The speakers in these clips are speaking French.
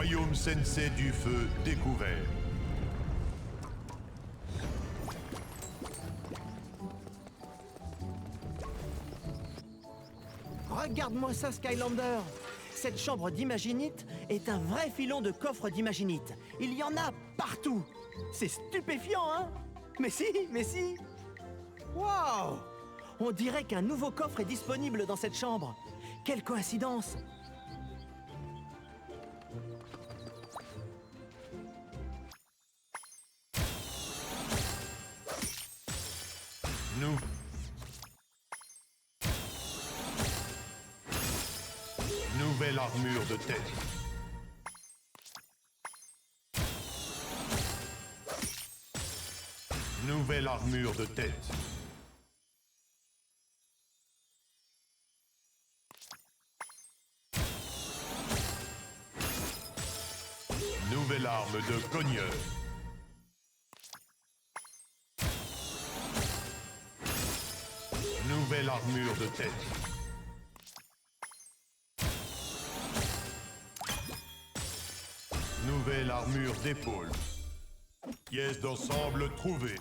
Royaume Sensei du Feu découvert. Regarde-moi ça, Skylander! Cette chambre d'Imaginite est un vrai filon de coffres d'Imaginite. Il y en a partout! C'est stupéfiant, hein? Mais si, mais si! Waouh! On dirait qu'un nouveau coffre est disponible dans cette chambre. Quelle coïncidence! Nous. Nouvelle armure de tête. Nouvelle armure de tête. Nouvelle arme de cogneur. Nouvelle armure de tête. Nouvelle armure d'épaule. Pièce d'ensemble trouvée.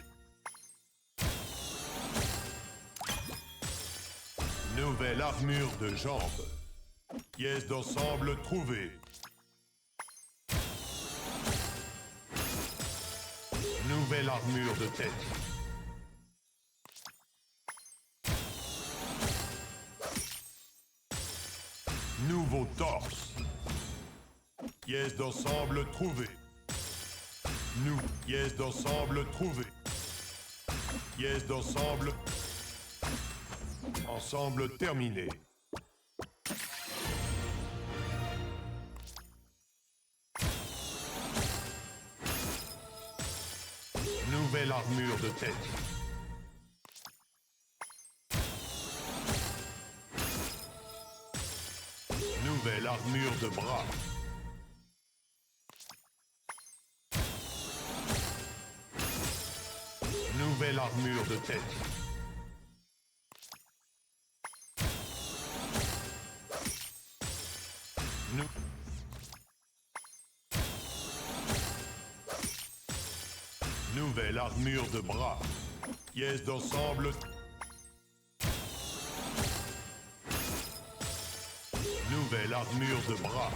Nouvelle armure de jambes. Pièce d'ensemble trouvée. Nouvelle armure de tête. Nouveau torse. Pièce d'ensemble trouvée. Pièce d'ensemble trouvée. Pièce d'ensemble. Ensemble terminé. Nouvelle armure de tête. Nouvelle armure de bras. Nouvelle armure de tête. Nouvelle armure de bras. Pièce d'ensemble. Nouvelle armure de bras.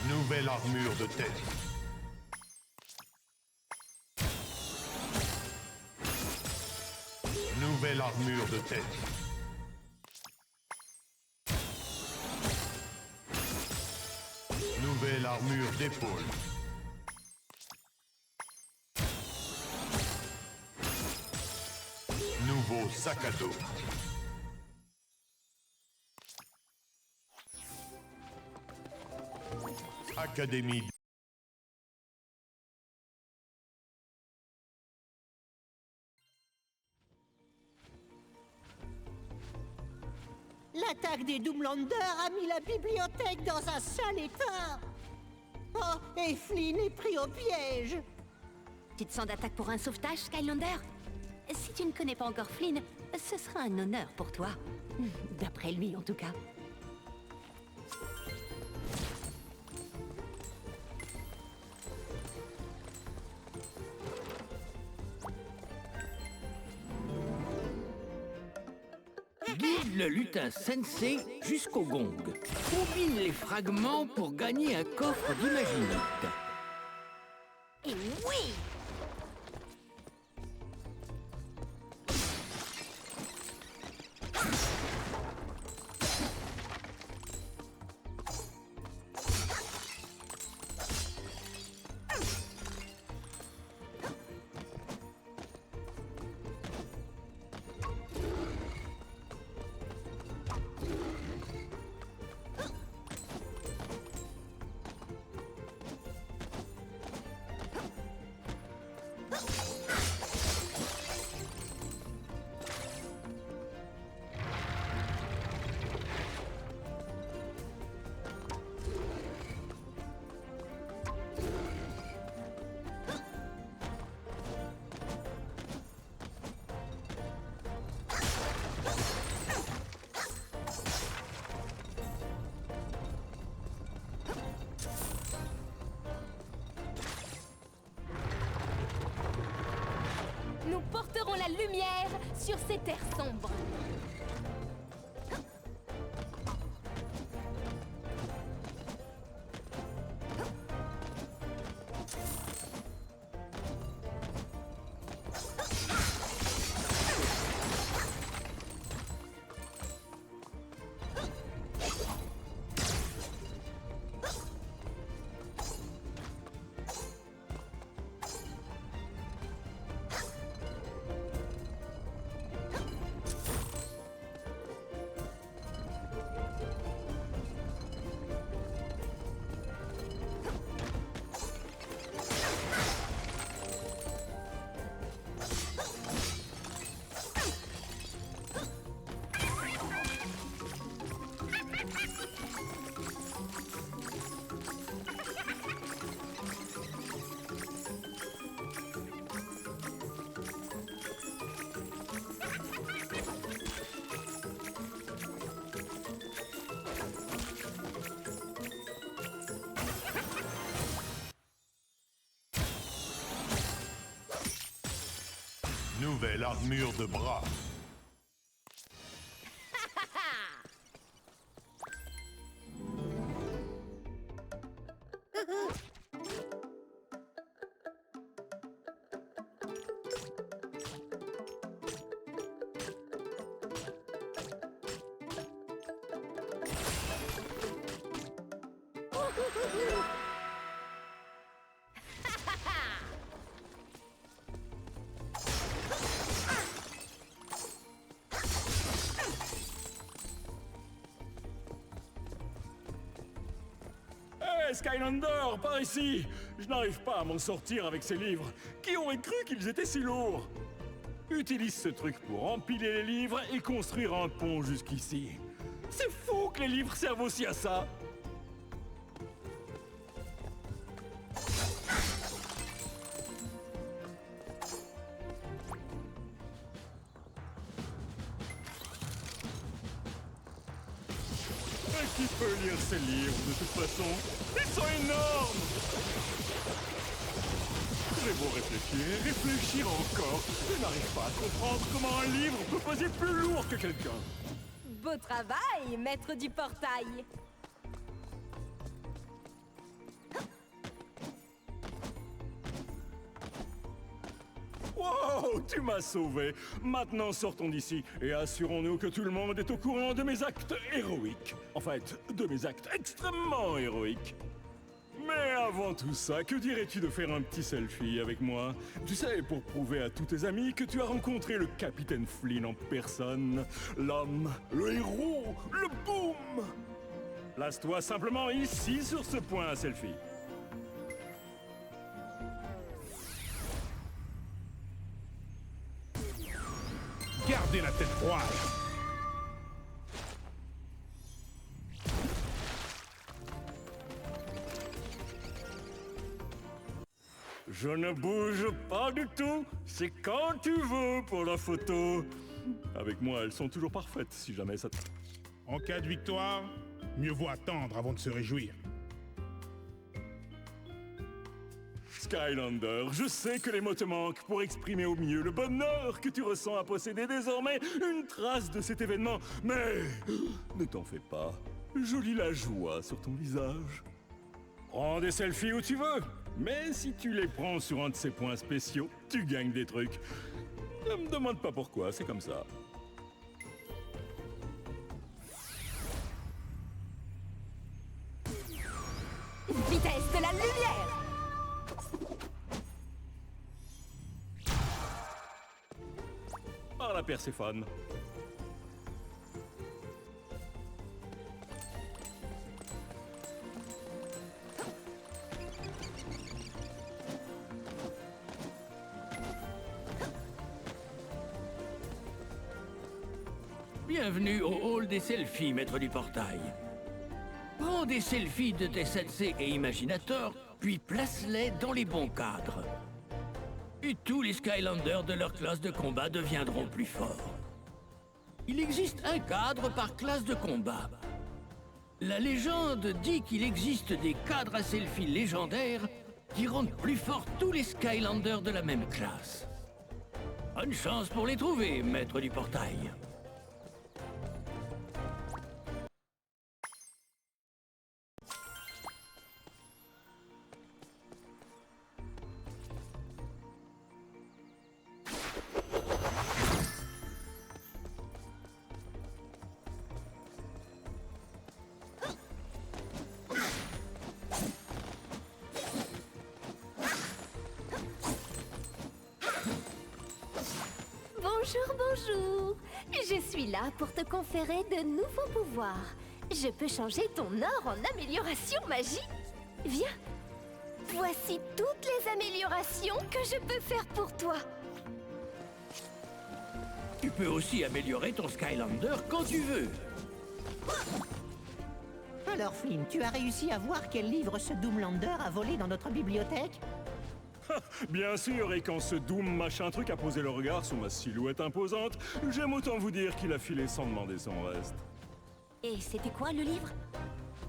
Nouvelle armure de tête. Nouvelle armure de tête. Nouvelle armure d'épaule. Nouveau sac à dos. Académie. L'attaque des Doomlanders a mis la bibliothèque dans un sale état. Oh, et Flynn est pris au piège. Tu te sens d'attaque pour un sauvetage, Skylander? Si tu ne connais pas encore Flynn, ce sera un honneur pour toi. D'après lui, en tout cas. Guide le lutin sensei jusqu'au gong. Combine les fragments pour gagner un coffre d'Imaginite. Et oui! lumière sur ces terres sombres. Nouvelle armure de bras. Hé, Skylander, par ici! Je n'arrive pas à m'en sortir avec ces livres. Qui aurait cru qu'ils étaient si lourds? Utilise ce truc pour empiler les livres et construire un pont jusqu'ici. C'est fou que les livres servent aussi à ça! Mais qui peut lire ces livres de toute façon? Ils sont énormes! J'ai beau réfléchir, réfléchir encore, je n'arrive pas à comprendre comment un livre peut peser plus lourd que quelqu'un. Beau travail, maître du portail. Wow, tu m'as sauvé. Maintenant, sortons d'ici et assurons-nous que tout le monde est au courant de mes actes héroïques. En fait, de mes actes extrêmement héroïques. Mais avant tout ça, que dirais-tu de faire un petit selfie avec moi? Tu sais, pour prouver à tous tes amis que tu as rencontré le capitaine Flynn en personne. L'homme, le héros, le boom! Place-toi simplement ici sur ce point, selfie. Gardez la tête froide. Je ne bouge pas du tout. C'est quand tu veux pour la photo. Avec moi, elles sont toujours parfaites si jamais ça... En cas de victoire, mieux vaut attendre avant de se réjouir. Skylander, je sais que les mots te manquent pour exprimer au mieux le bonheur que tu ressens à posséder désormais une trace de cet événement. Mais ne t'en fais pas. Je lis la joie sur ton visage. Prends des selfies où tu veux. Mais si tu les prends sur un de ces points spéciaux, tu gagnes des trucs. Ne me demande pas pourquoi, c'est comme ça. Vitesse de la lumière. Par la Perséphone. Bienvenue au hall des selfies, maître du portail. Prends des selfies de tes sensei et imaginateurs, puis place-les dans les bons cadres. Et tous les Skylanders de leur classe de combat deviendront plus forts. Il existe un cadre par classe de combat. La légende dit qu'il existe des cadres à selfie légendaires qui rendent plus forts tous les Skylanders de la même classe. Bonne chance pour les trouver, maître du portail. Bonjour, bonjour. Je suis là pour te conférer de nouveaux pouvoirs. Je peux changer ton or en amélioration magique. Viens. Voici toutes les améliorations que je peux faire pour toi. Tu peux aussi améliorer ton Skylander quand tu veux. Alors Flynn, tu as réussi à voir quel livre ce Doomlander a volé dans notre bibliothèque? Bien sûr, et quand ce Doom machin truc a posé le regard sur ma silhouette imposante, j'aime autant vous dire qu'il a filé sans demander son reste. Et c'était quoi le livre?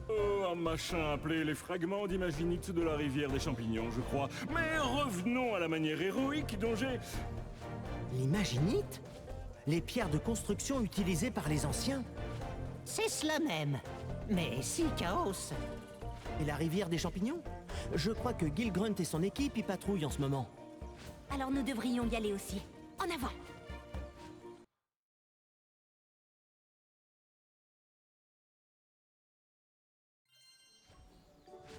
Oh, un machin appelé les fragments d'imaginite de la rivière des champignons, je crois. Mais revenons à la manière héroïque dont j'ai... L'imaginite? Les pierres de construction utilisées par les anciens? C'est cela même. Mais si, Chaos. Et la rivière des champignons? Je crois que Gil Grunt et son équipe y patrouillent en ce moment. Alors nous devrions y aller aussi. En avant!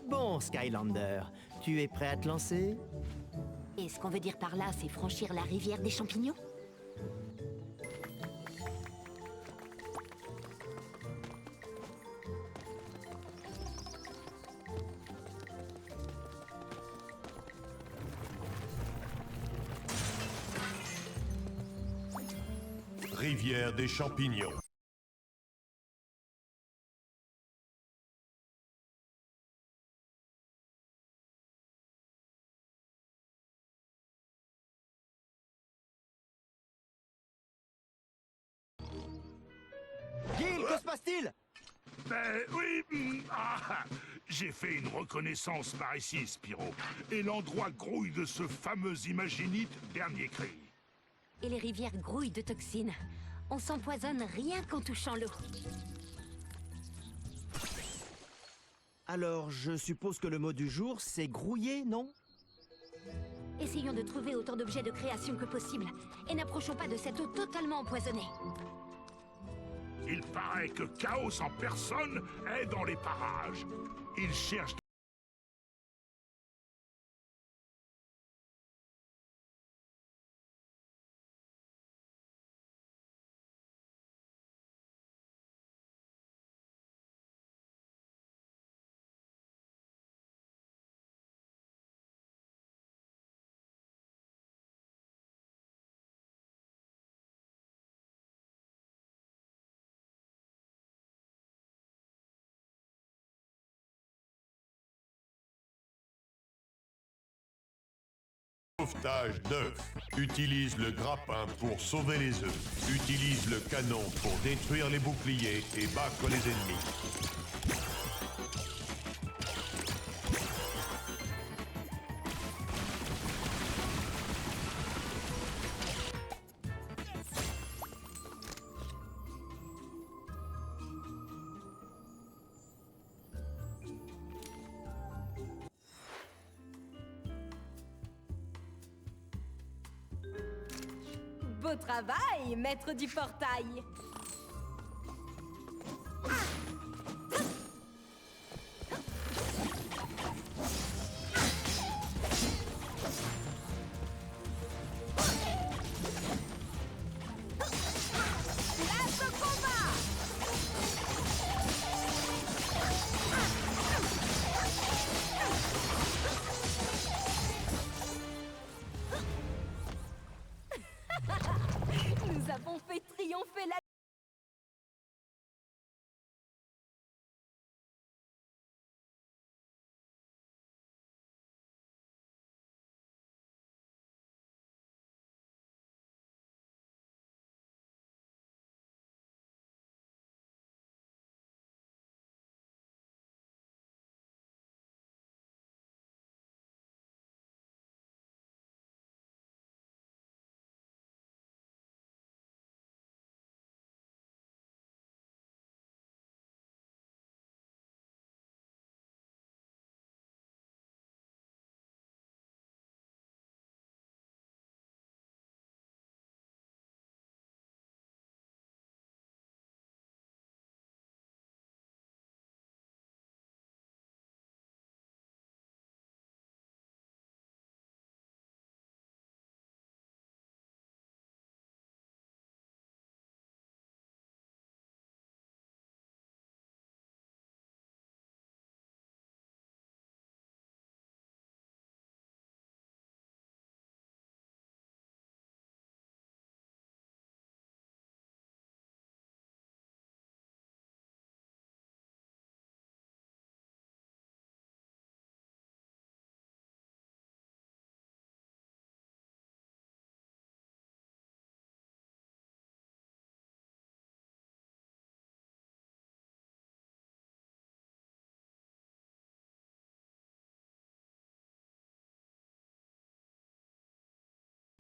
Bon, Skylander, tu es prêt à te lancer? Et ce qu'on veut dire par là, c'est franchir la rivière des champignons? Rivière des champignons. Gil, que se passe-t-il? Ben oui, j'ai fait une reconnaissance par ici, Spyro. Et l'endroit grouille de ce fameux Imaginite dernier cri. Et les rivières grouillent de toxines. On s'empoisonne rien qu'en touchant l'eau. Alors, je suppose que le mot du jour, c'est grouiller, non? Essayons de trouver autant d'objets de création que possible. Et n'approchons pas de cette eau totalement empoisonnée. Il paraît que Chaos en personne est dans les parages. Il cherche... Sauvetage d'œufs. Utilise le grappin pour sauver les œufs. Utilise le canon pour détruire les boucliers et battre les ennemis. Beau travail, maître du portail. Place au combat! Nous avons fait triompher la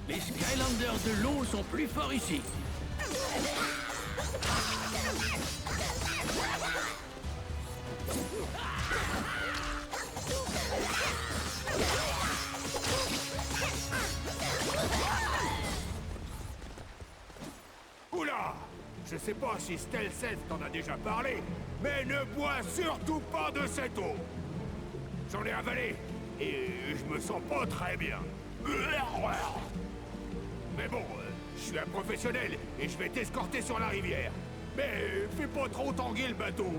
Les Skylanders de l'eau sont plus forts ici. Oula! Je sais pas si Stealth t'en a déjà parlé, mais ne bois surtout pas de cette eau! J'en ai avalé, et je me sens pas très bien. Mais bon, je suis un professionnel, et je vais t'escorter sur la rivière. Mais fais pas trop tanguer le bateau.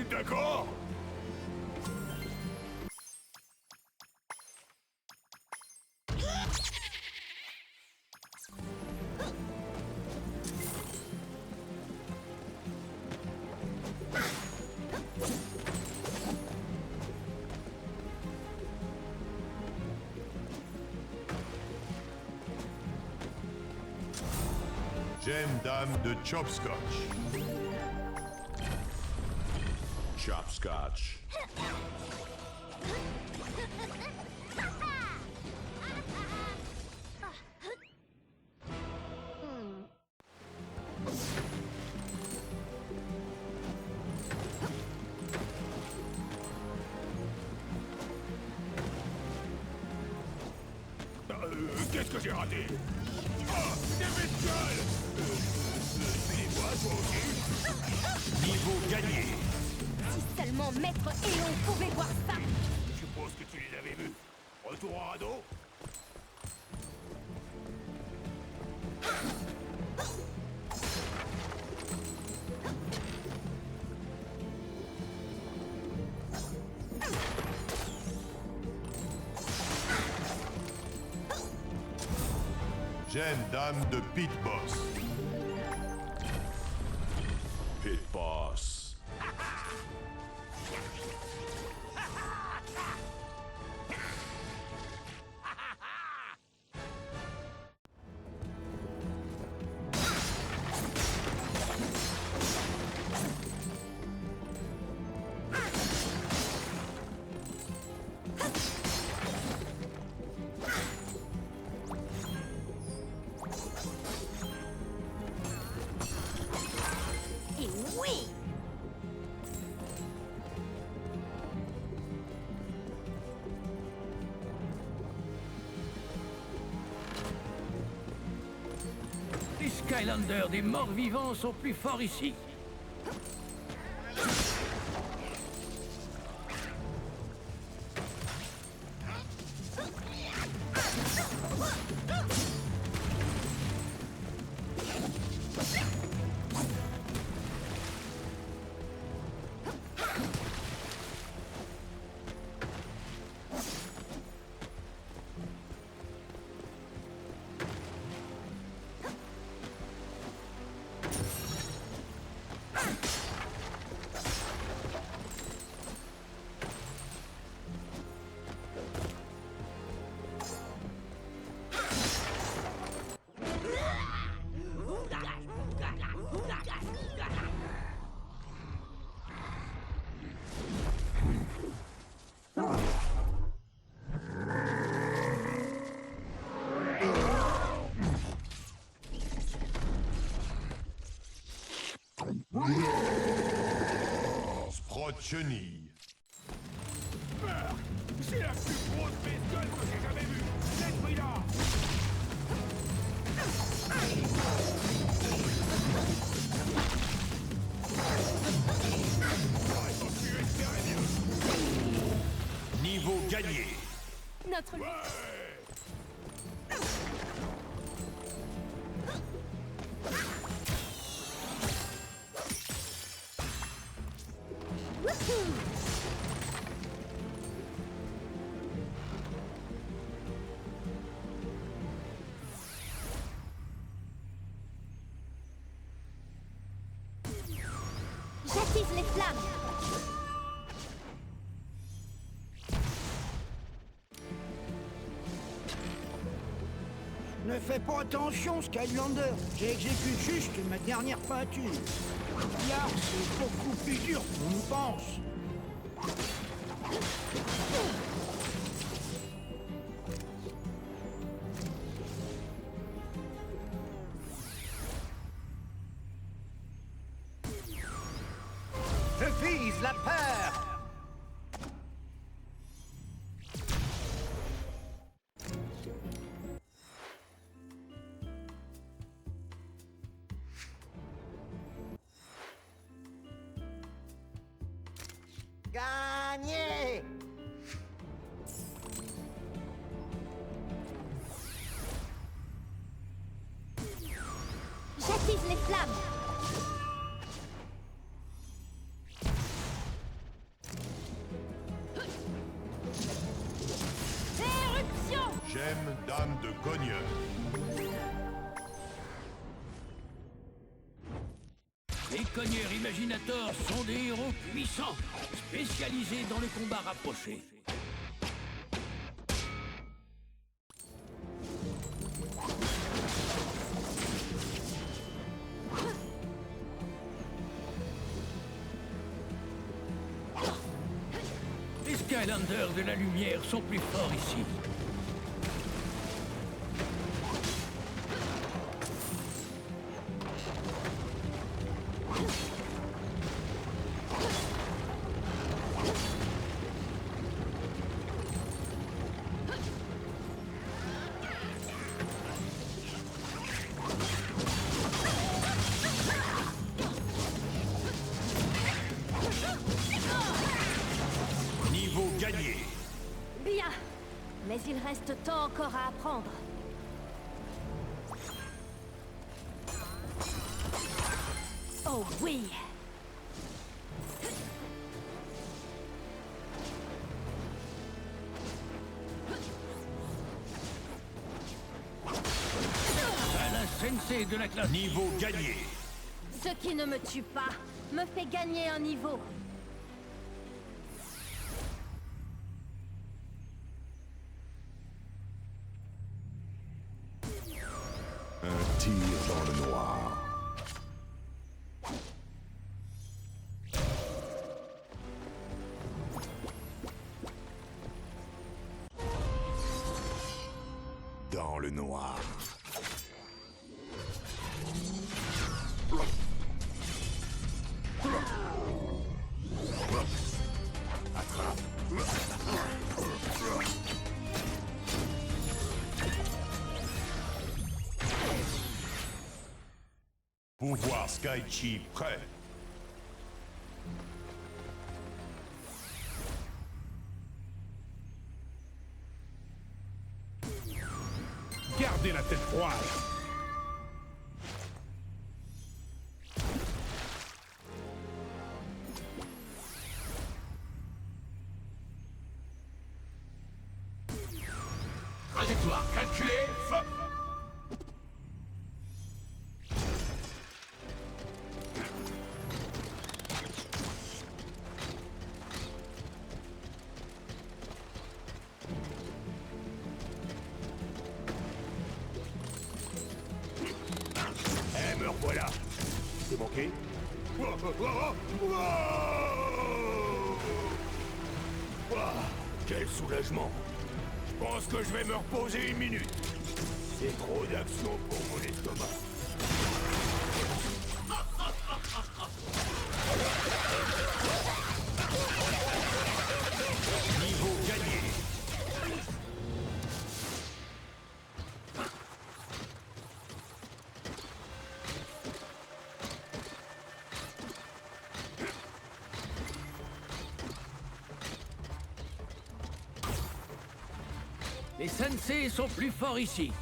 D'accord? Gemme d'âme de Chopscotch. Chopscotch. Qu'est-ce que j'ai raté? Oh, des bestioles! Et moi, toi aussi? Niveau gagné. Si seulement Maître Éon pouvait voir ça. Je suppose que tu les avais vus. Retour en radeau? Gemme d'âme de Pit Boss. Pit Boss. Et oui! Les Skylanders des morts-vivants sont plus forts ici. Sprott chenille. C'est la plus grosse bestiole que j'ai jamais vue! Détruis-la! J'aurais pas pu espérer mieux! Niveau gagné. Notre Wouhou! J'active les flammes. Ne fais pas attention, Skylander. J'exécute juste ma dernière peinture. Là, c'est beaucoup plus dur qu'on ne pense. Je vise la peur. Gagné! J'attise les flammes. Éruption! J'aime Dame de Cogneur. Les cogneurs imaginateurs sont des héros puissants, spécialisés dans le combat rapproché. Les Skylanders de la lumière sont plus forts ici. Niveau gagné. Bien. Mais il reste tant encore à apprendre. Oh oui! À la sensei de la classe. Niveau gagné. Ce qui ne me tue pas me fait gagner un niveau. Un tir dans le noir. Dans le noir. Pouvoir Skychi prêt. Gardez la tête froide. Trajectoire calculée, feu. Eh, me revoilà. C'est manqué. Quel soulagement. Je pense que je vais me reposer une minute. C'est trop d'action pour mon estomac. Niveau gagné. Les sensei sont plus forts ici.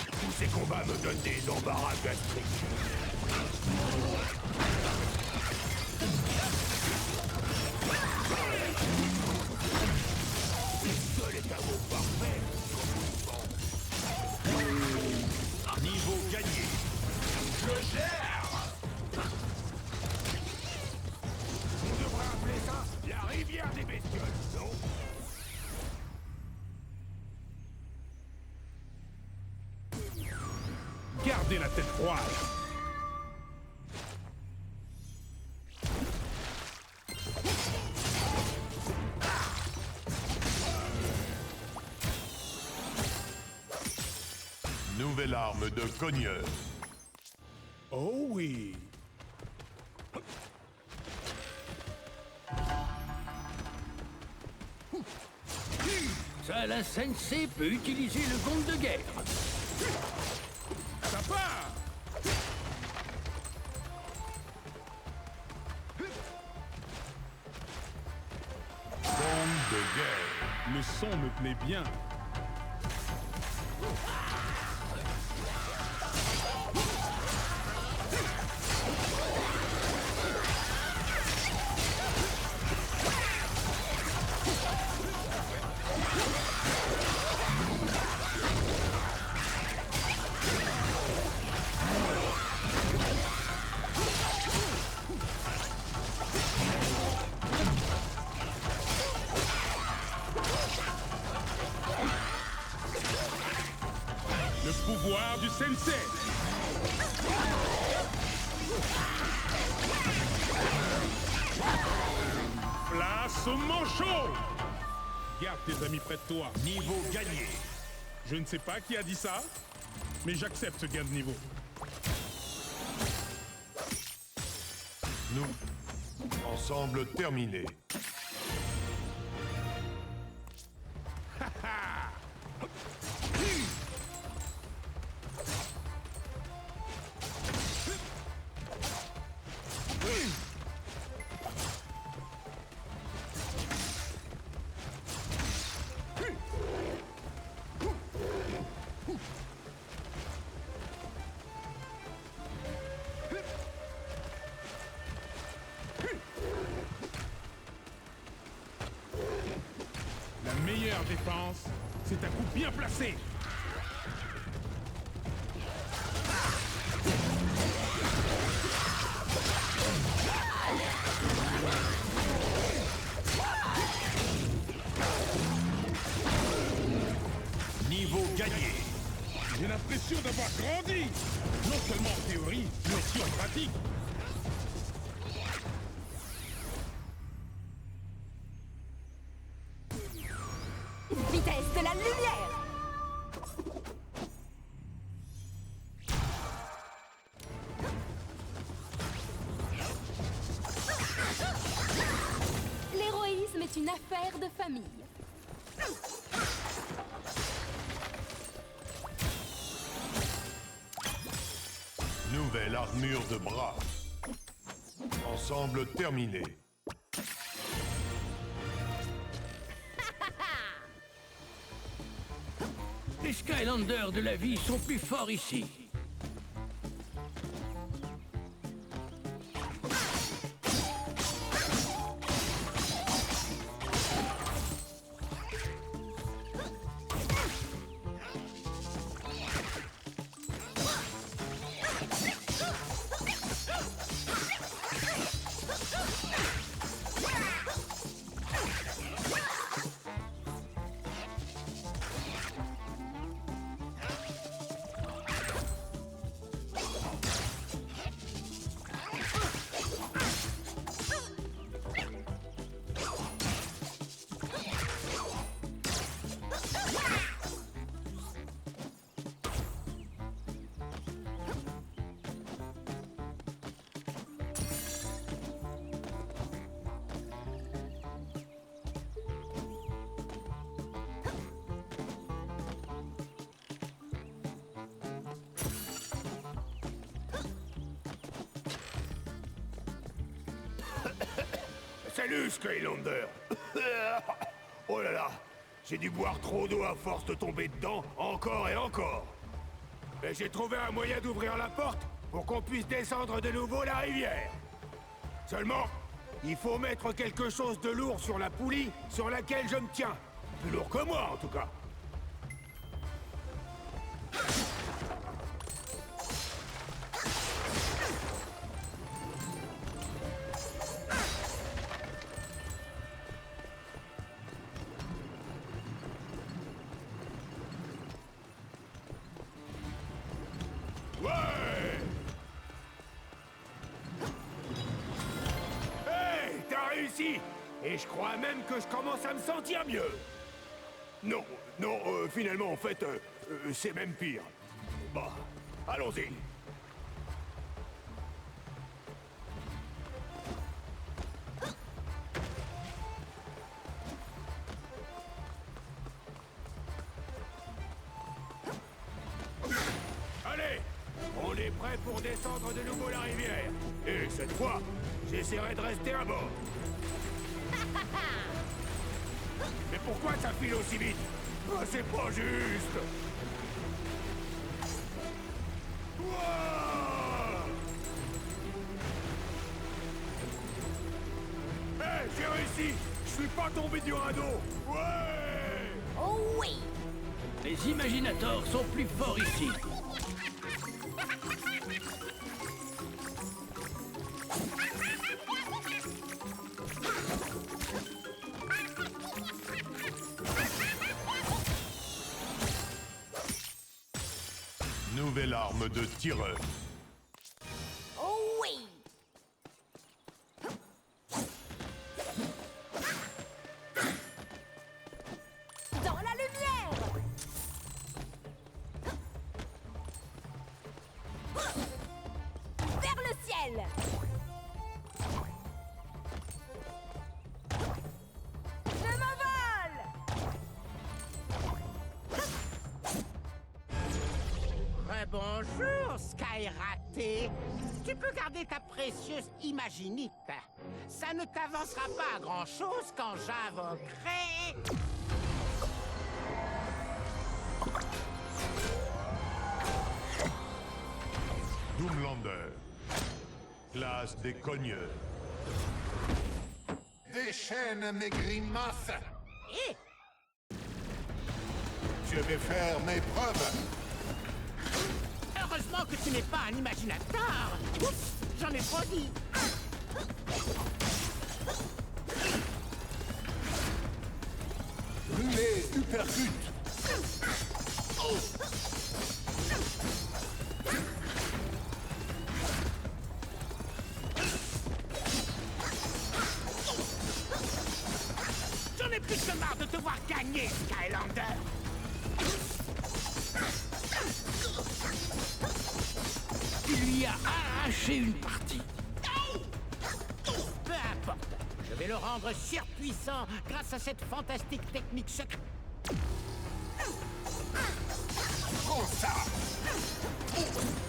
Tous ces combats me donnent des embarras gastriques. Seul est un mot parfait. Niveau gagné. Je gère. On devrait appeler ça la rivière des bestioles, non? Gardez la tête froide. Nouvelle arme de cogneur. Oh oui. Ça, la Sensei peut utiliser le gond de guerre. Ça part. Bombe de guerre. Le son me plaît bien. Le pouvoir du sensei. Place au manchot. Garde tes amis près de toi. Niveau gagné. Je ne sais pas qui a dit ça, mais j'accepte ce gain de niveau. Nous. Ensemble terminé. La meilleure défense, c'est un coup bien placé. Niveau gagné. J'ai l'impression d'avoir grandi. Non seulement en théorie, mais aussi en pratique. Vitesse de la lumière! L'héroïsme est une affaire de famille. Nouvelle armure de bras. Ensemble terminé. Les Skylanders de la vie sont plus forts ici. Salut, Skylander. Oh là là, j'ai dû boire trop d'eau à force de tomber dedans, encore et encore. Mais j'ai trouvé un moyen d'ouvrir la porte pour qu'on puisse descendre de nouveau la rivière. Seulement, il faut mettre quelque chose de lourd sur la poulie sur laquelle je me tiens. Plus lourd que moi, en tout cas. Ouais, réussi. Et je crois même que je commence à me sentir mieux. Non, non, finalement, en fait, c'est même pire. Bah, allons-y. Allez, on est prêt pour descendre de nouveau la rivière. Et cette fois, j'essaierai de rester à bord. Mais pourquoi ça file aussi vite? Oh, c'est pas juste. Wouah! Hey, j'ai réussi. Je suis pas tombé du radeau. Ouais! Oh oui! Les Imaginators sont plus forts ici. Nouvelle arme de tireur. Oh oui! Dans la lumière! Vers le ciel! Je m'envole! Bonjour, Sky Raté. Tu peux garder ta précieuse Imaginite. Ça ne t'avancera pas à grand-chose quand j'invoquerai... Doomlander. Classe des cogneurs. Déchaîne mes grimaces. Eh, Je vais faire mes preuves. heureusement que tu n'es pas un imaginateur. Ouf, j'en ai trop dit. Brûlé, uppercut. J'en ai plus que marre de te voir gagner, Skylander. Tu lui as arraché une partie. Peu importe. Je vais le rendre surpuissant grâce à cette fantastique technique secrète. Prends ça.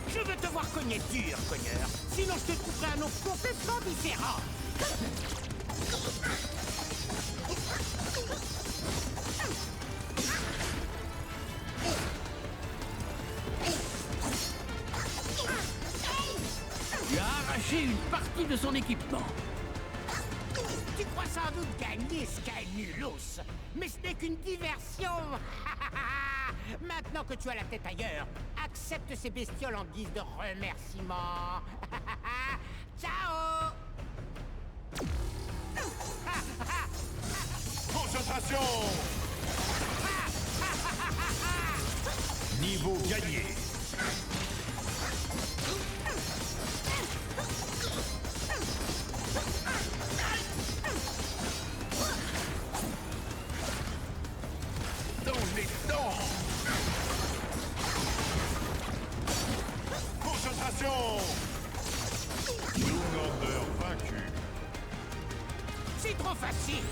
Je veux te voir cogner dur, cogneur. Sinon, je te trouverai un nom complètement différent. Tu as arraché une partie de son équipement. Tu crois sans doute gagner, Sky Nulos. Mais ce n'est qu'une diversion. Maintenant que tu as la tête ailleurs, accepte ces bestioles en guise de remerciement. Ciao. Concentration. Niveau gagné. Dans les dents. Concentration. Doomlander vaincu. C'est trop facile.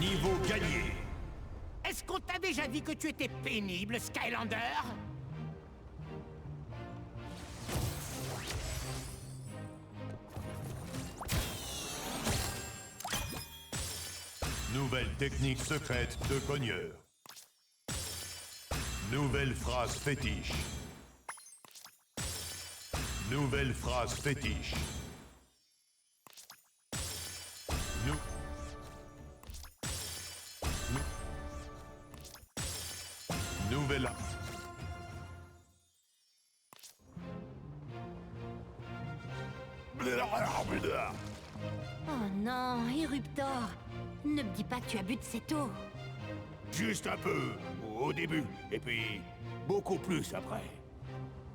Niveau gagné. Est-ce qu'on t'a déjà dit que tu étais pénible, Skylander? Nouvelle technique secrète de cogneur. Nouvelle phrase fétiche. Nouvelle phrase fétiche. Nouvelle... Oh non, Éruptor. Ne me dis pas que tu as bu de cette eau. Juste un peu, au début, et puis beaucoup plus après.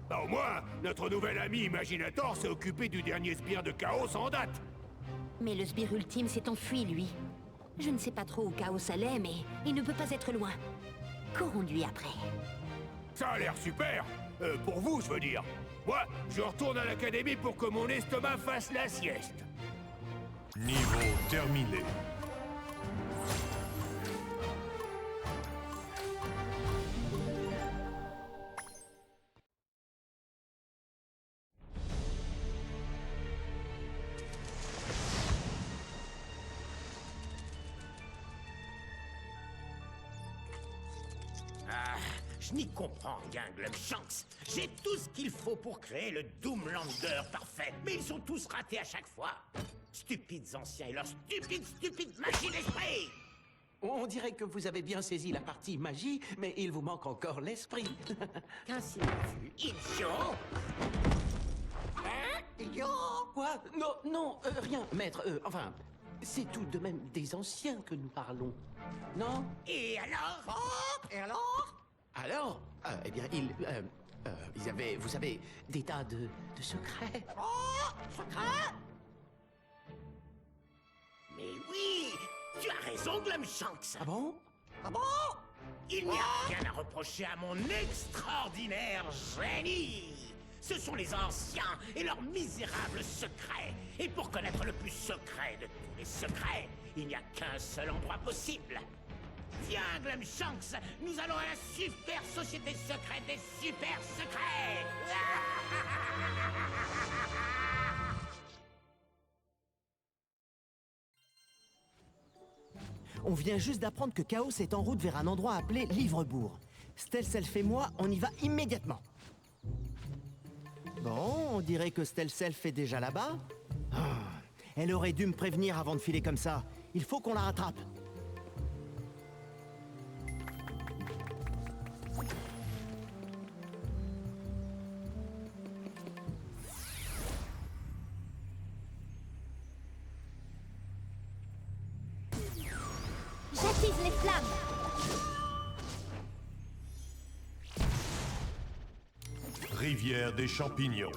Bah, au moins, notre nouvel ami Imaginator s'est occupé du dernier sbire de chaos en date. Mais le sbire ultime s'est enfui, lui. Je ne sais pas trop où Chaos allait, mais il ne peut pas être loin. Courons-lui après. Ça a l'air super. Pour vous, je veux dire. Moi, je retourne à l'académie pour que mon estomac fasse la sieste. Niveau terminé. Je n'y comprends rien, Glumshanks. J'ai tout ce qu'il faut pour créer le Doomlander parfait, mais ils sont tous ratés à chaque fois. Stupides anciens et leur stupide magie d'esprit. On dirait que vous avez bien saisi la partie magie, mais il vous manque encore l'esprit. Qu'ainsi vu, idiot. Hein, idiot? Quoi? Non, rien, maître. Enfin, c'est tout de même des anciens que nous parlons. Non? Et alors? Oh, et alors? Alors, eh bien, ils avaient, vous savez, des tas de secrets. Oh, secret? Mais oui, tu as raison, Glumshanks. Ah bon? Ah bon? Il n'y a rien à reprocher à mon extraordinaire génie. Ce sont les anciens et leurs misérables secrets. Et pour connaître le plus secret de tous les secrets, il n'y a qu'un seul endroit possible. Viens, Glumshanks, nous allons à la super société secrète des super secrets. On vient juste d'apprendre que Chaos est en route vers un endroit appelé Livrebourg. Stelself et moi, on y va immédiatement. Bon, on dirait que Stelself est déjà là-bas. Elle aurait dû me prévenir avant de filer comme ça. Il faut qu'on la rattrape. J'attise les flammes. Rivière des champignons.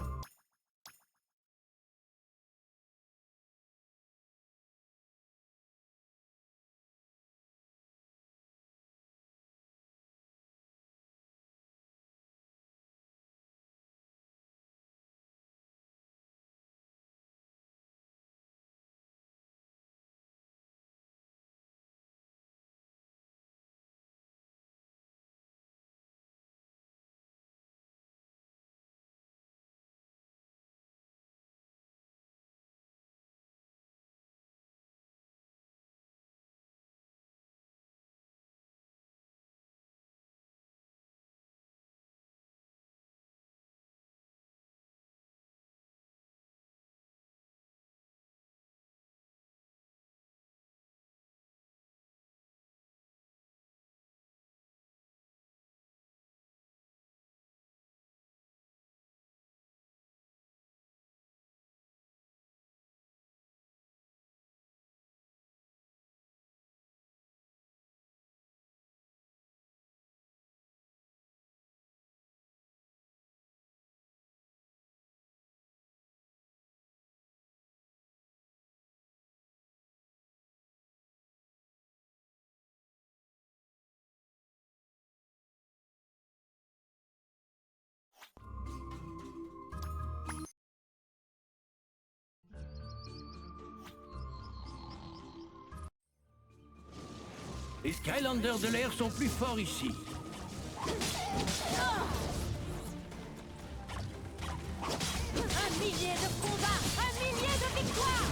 Les Skylanders de l'air sont plus forts ici. Un millier de combats, un millier de victoires.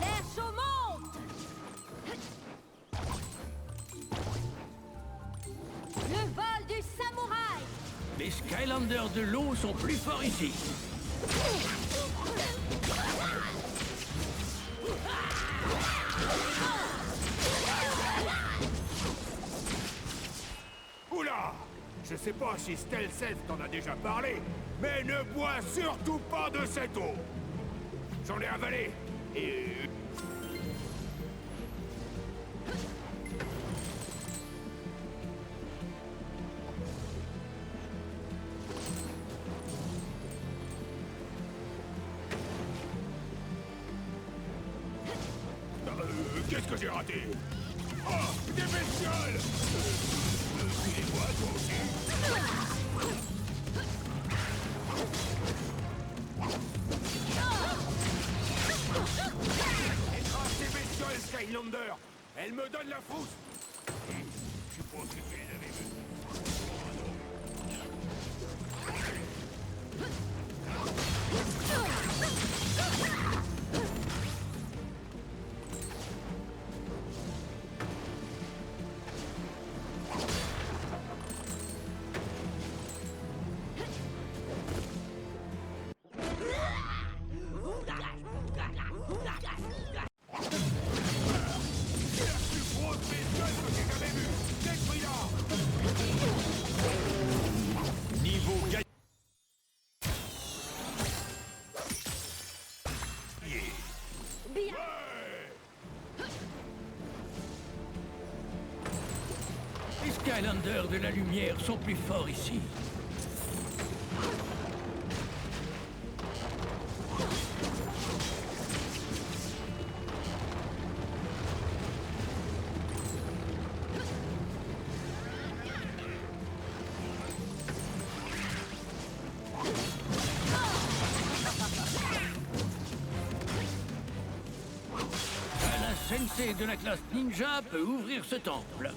L'air chaud monte. Le vol du samouraï. Les Skylanders de l'eau sont plus forts ici. Oula! Je sais pas si Stelself t'en a déjà parlé, mais ne bois surtout pas de cette eau! J'en ai avalé, et... Qu'est-ce que j'ai raté? Oh, des bestioles! Suis-moi, toi aussi! Écrase ces bestioles, Skylander! Elles me donnent la frousse! Je suppose que tu les avais vues. Niveau gagné. Bien. Les Skylanders de la lumière sont plus forts ici. Alain Sensei de la classe ninja peut ouvrir ce temple.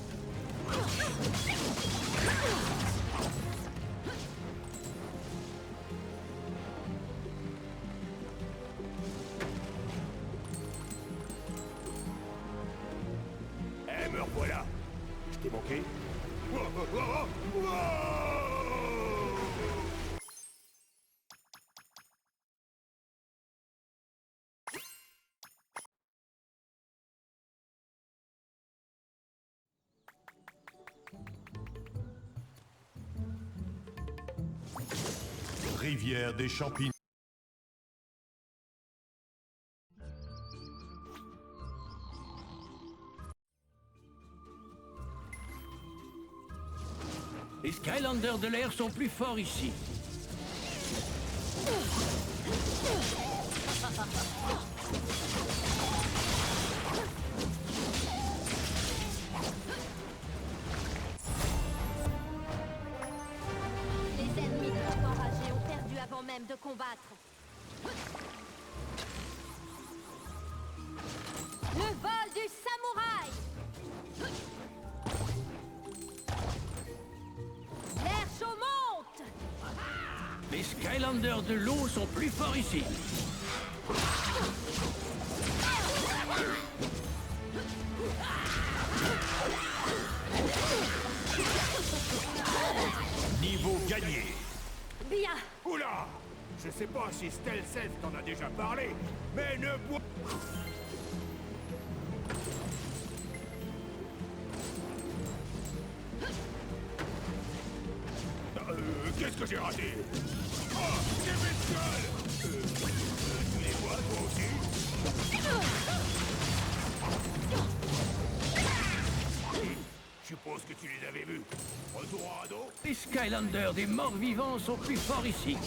Eh, me revoilà! Je t'ai manqué? Rivière des champignons. Les Skylanders de l'air sont plus forts ici. Les ennemis trop enragés ont perdu avant même de combattre. Le vol du samouraï! L'air chaud monte! Les Skylanders de l'eau sont plus forts ici. Niveau gagné. Bien! Oula! Je sais pas si Stealth t'en a déjà parlé, mais ne bois... Qu'est-ce que j'ai raté? Oh, des bestioles! Tu les vois, toi aussi? Je suppose que tu les avais vus. Retour en radeau? Les Skylanders des morts-vivants sont plus forts ici.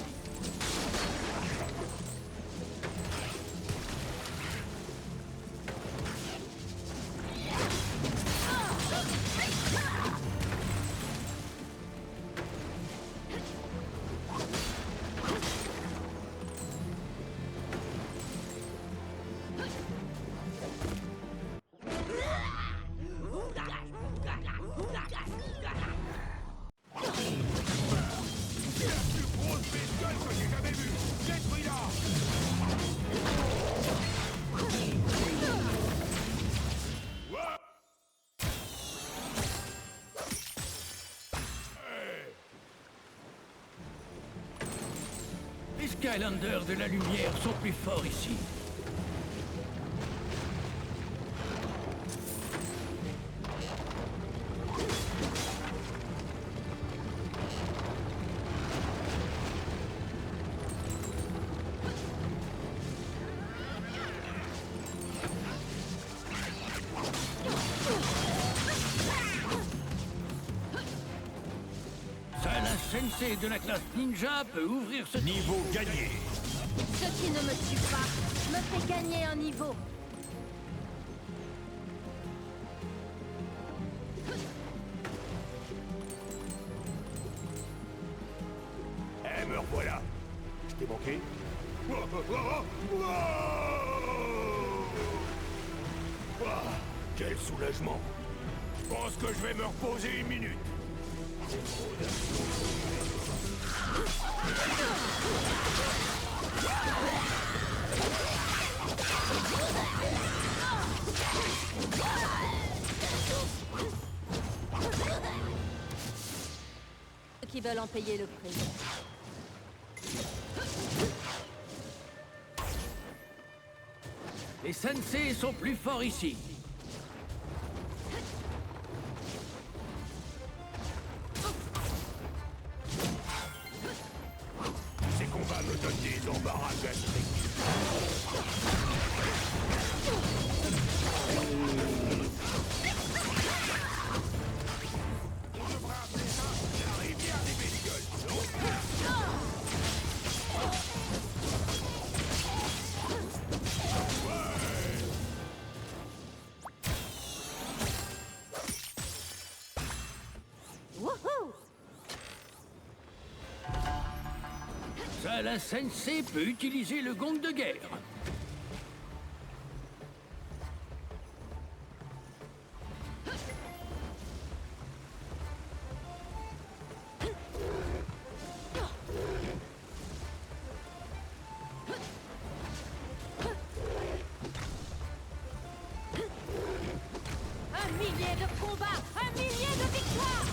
Les Skylanders de la lumière sont plus forts ici. Seul un sensei de la classe ninja peut ouvrir ce Niveau gagné. Ce qui ne me tue pas me fait gagner un niveau. marcher. Quel soulagement. Je pense que je vais me reposer une minute. Ceux qui veulent en payer le prix. Les sensei sont plus forts ici. Ces combats me donnent des embarras gastriques. On devrait appeler ça la rivière des bestioles, non? Wouhou! Seul un sensei peut utiliser le gong de guerre. Un millier de combats, un millier de victoires!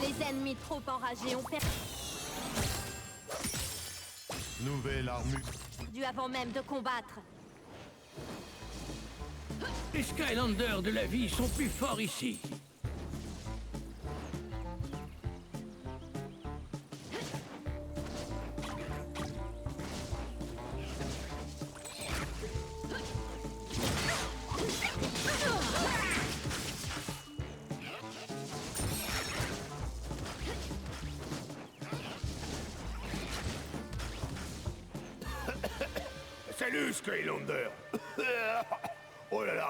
Les ennemis trop enragés ont perdu Nouvelle armure. avant même de combattre. Les Skylanders de la vie sont plus forts ici. Salut, Skylander. Oh là là.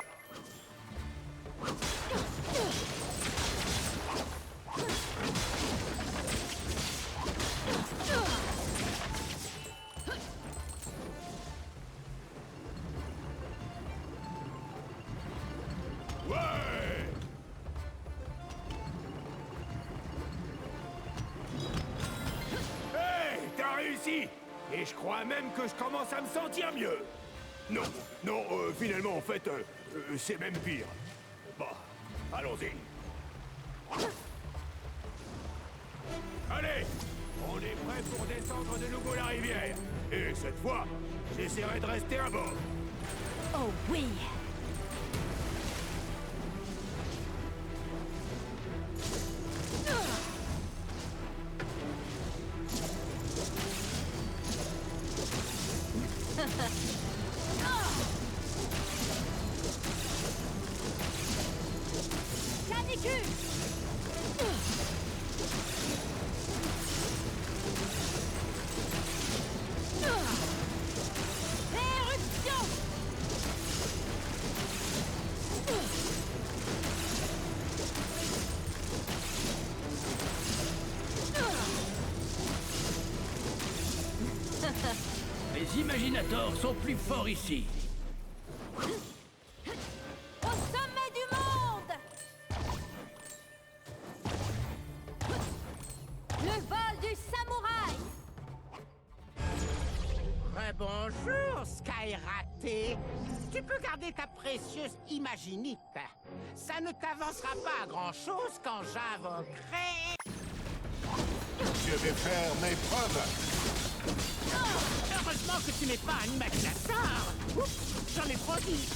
Ouais. Hey, t'as réussi. Et je crois même que je commence à me sentir mieux. Non, non, finalement, en fait, c'est même pire. Bon, allons-y. Allez, on est prêt pour descendre de nouveau la rivière. Et cette fois, j'essaierai de rester à bord. Oh oui! Canicule! Éruption! Les Imaginators sont plus forts ici. Au sommet du monde! Le vol du samouraï! Bonjour, Skyraté. Tu peux garder ta précieuse Imaginite. Ça ne t'avancera pas à grand-chose quand j'invoquerai... Je vais faire mes preuves. Heureusement que tu n'es pas un imaginateur. Oups, j'en ai produit.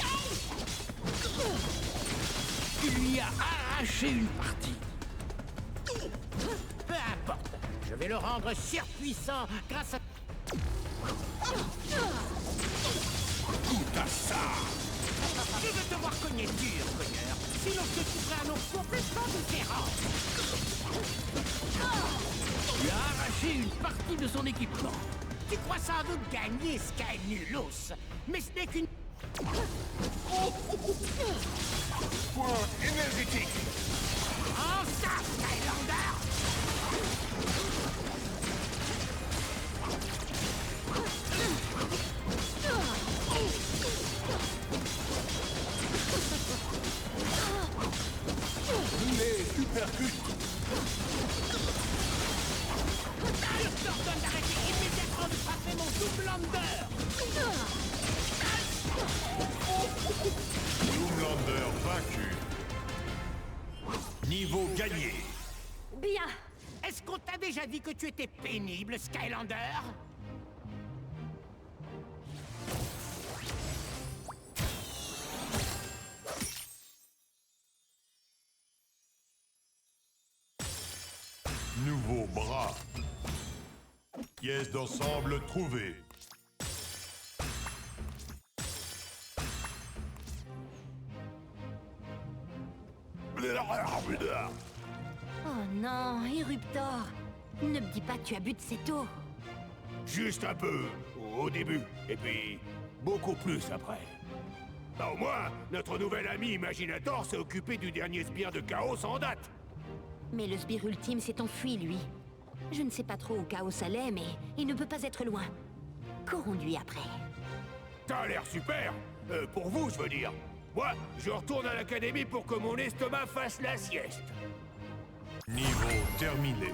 Tu lui as arraché une partie. Peu importe. Je vais le rendre surpuissant grâce à... Tout à ça. Je veux te voir cogner dur, cogneur. Sinon je te trouverai un nom complètement différent. Tu as arraché une partie de son équipement. Tu crois sans doute gagner, Sky Nulos, mais ce n'est qu'une... Point énergétique. En ça, Skylander! Les supercutes. Je t'ordonne d'arrêter immédiatement de frapper mon Zoomlander! Zoomlander vaincu. Niveau gagné. Bien. Est-ce qu'on t'a déjà dit que tu étais pénible, Skylander? Nouveau bras. Pièce d'ensemble trouvée. Oh non, Éruptor. Ne me dis pas que tu as bu de cette eau. Juste un peu, au début, et puis beaucoup plus après. Bah, au moins, notre nouvel ami Imaginator s'est occupé du dernier sbire de Chaos en date. Mais le sbire ultime s'est enfui, lui. Je ne sais pas trop où Chaos allait, mais il ne peut pas être loin. Courons-lui après. T'as l'air super. Pour vous, je veux dire. Moi, je retourne à l'académie pour que mon estomac fasse la sieste. Niveau terminé.